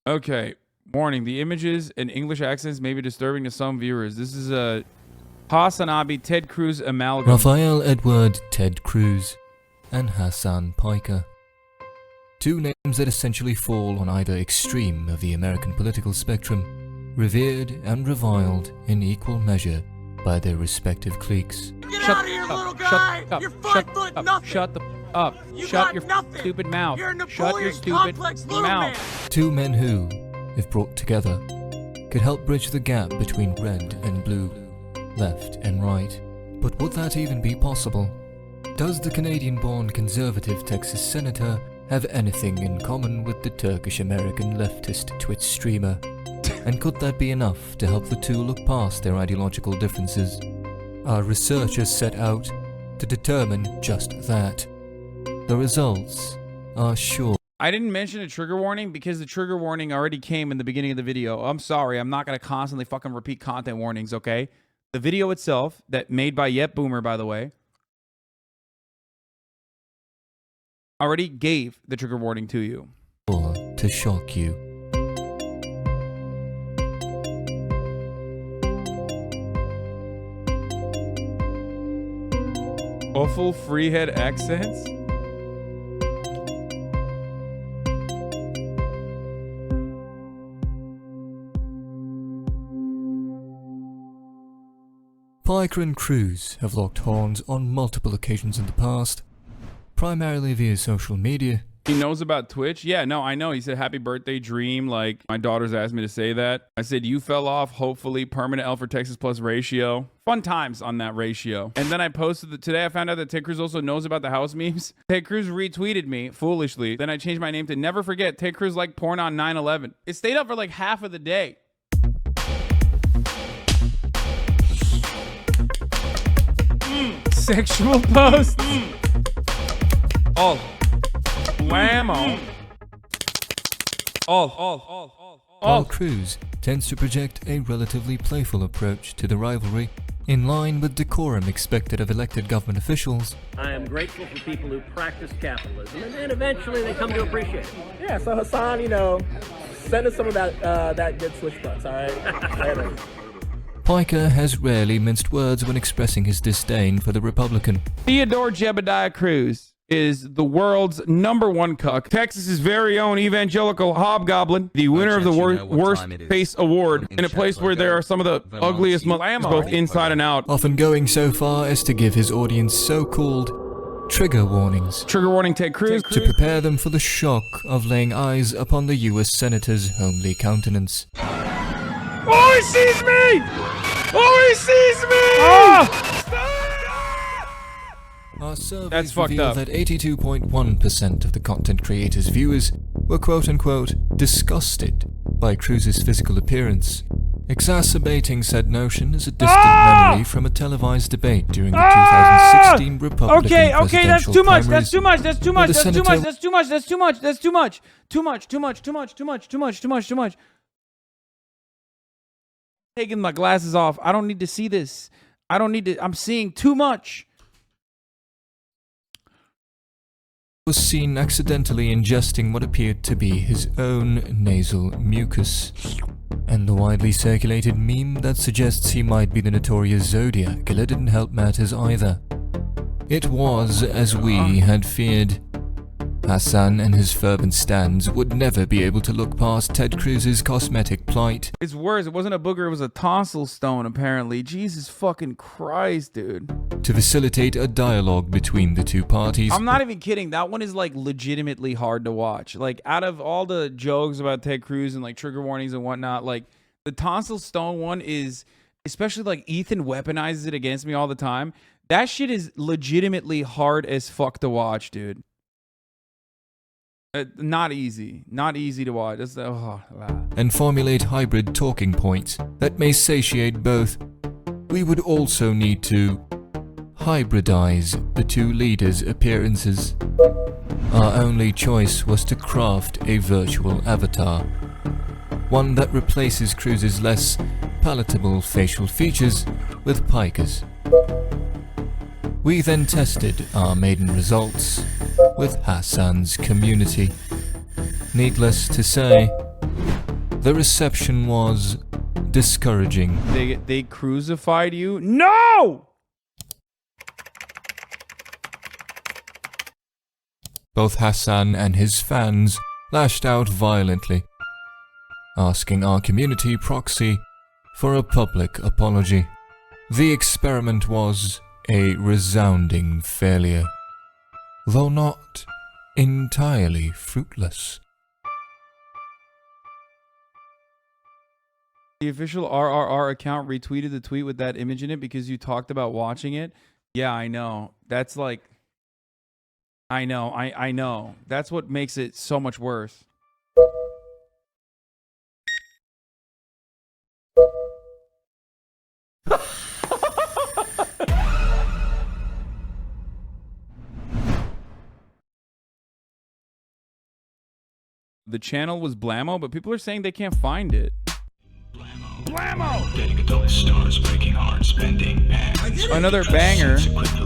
Okay. Warning, the images and English accents may be disturbing to some viewers. This is a HasanAbi Ted Cruz amalgam. Raphael Edward Ted Cruz and Hasan Piker. Two names that essentially fall on either extreme of the American political spectrum, revered and reviled in equal measure by their respective cliques. Get out of here, little guy! You're 5 foot nothing! Shut the up. Shut your stupid mouth. You're a Shut your Napoleon stupid complex little mouth. man. Two men who, if brought together, could help bridge the gap between red and blue, left and right. But would that even be possible? Does the Canadian-born conservative Texas senator have anything in common with the Turkish-American leftist Twitch streamer? And could that be enough to help the two look past their ideological differences? Our researchers set out to determine just that. The results are sure. I didn't mention a trigger warning because the trigger warning already came in the beginning of the video. I'm sorry, I'm not going to constantly fucking repeat content warnings, okay? The video itself, that made by Yet Boomer, by the way, already gave the trigger warning to you. Or to shock you. Awful freehead accents? Piker and Cruz have locked horns on multiple occasions in the past, primarily via social media. He knows about Twitch? Yeah, no, I know. He said, happy birthday, Dream. Like, my daughter's asked me to say that. I said, you fell off, hopefully. Permanent L for Texas Plus ratio. Fun times on that ratio. And then I posted today I found out that Ted Cruz also knows about the house memes. Ted Cruz retweeted me, foolishly. Then I changed my name to Never Forget Ted Cruz Like Porn on 9/11. It stayed up for like half of the day. Sexual posts. All. Whammo. While Cruz tends to project a relatively playful approach to the rivalry, in line with decorum expected of elected government officials. I am grateful for people who practice capitalism, and then eventually they come to appreciate it. Yeah, so Hasan, you know, send us some of that good switch bucks, all right? Later. Piker has rarely minced words when expressing his disdain for the Republican. Theodore Jebediah Cruz is the world's #1 cuck, Texas's very own evangelical hobgoblin, the winner of the worst face award, in a place where there are some of the ugliest Muslims, both inside and out. Often going so far as to give his audience so-called trigger warnings. Trigger warning, Ted Cruz. To prepare them for the shock of laying eyes upon the US Senator's homely countenance. Oh, he sees me! Oh, he sees me! Ah! Our surveys That's fucked reveal up. that 82.1% of the content creator's viewers were quote-unquote disgusted by Cruz's physical appearance, exacerbating said notion as a distant memory from a televised debate during the 2016 Republican Okay, that's presidential too much, primaries, that's too much, that's too where much, the that's too much, senator- that's too much, that's too much, that's too much. Too much. Taking my glasses off. I don't need to see this. I'm seeing too much. was seen accidentally ingesting what appeared to be his own nasal mucus. And the widely circulated meme that suggests he might be the notorious Zodiac killer didn't help matters either. It was as we had feared. Hasan and his fervent stands would never be able to look past Ted Cruz's cosmetic plight. It's worse. It wasn't a booger. It was a tonsil stone, apparently. Jesus fucking Christ, dude. To facilitate a dialogue between the two parties. I'm not even kidding. That one is like legitimately hard to watch. Like out of all the jokes about Ted Cruz and like trigger warnings and whatnot, like the tonsil stone one is, especially like Ethan weaponizes it against me all the time. That shit is legitimately hard as fuck to watch, dude. Not easy to watch. And formulate hybrid talking points that may satiate both. We would also need to hybridize the two leaders' appearances. Our only choice was to craft a virtual avatar, one that replaces Cruz's less palatable facial features with Piker's. We then tested our maiden results with Hasan's community. Needless to say, The reception was discouraging. They crucified you? No! Both Hasan and his fans lashed out violently, asking our community proxy for a public apology. The experiment was a resounding failure, though not entirely fruitless. The official RRR account retweeted the tweet with that image in it because you talked about watching it. Yeah, I know. That's like... I know. That's what makes it so much worse. The channel was Blammo, but people are saying they can't find it. Blammo! Getting adult stars, breaking hearts, bending bands. Another banger. Quit the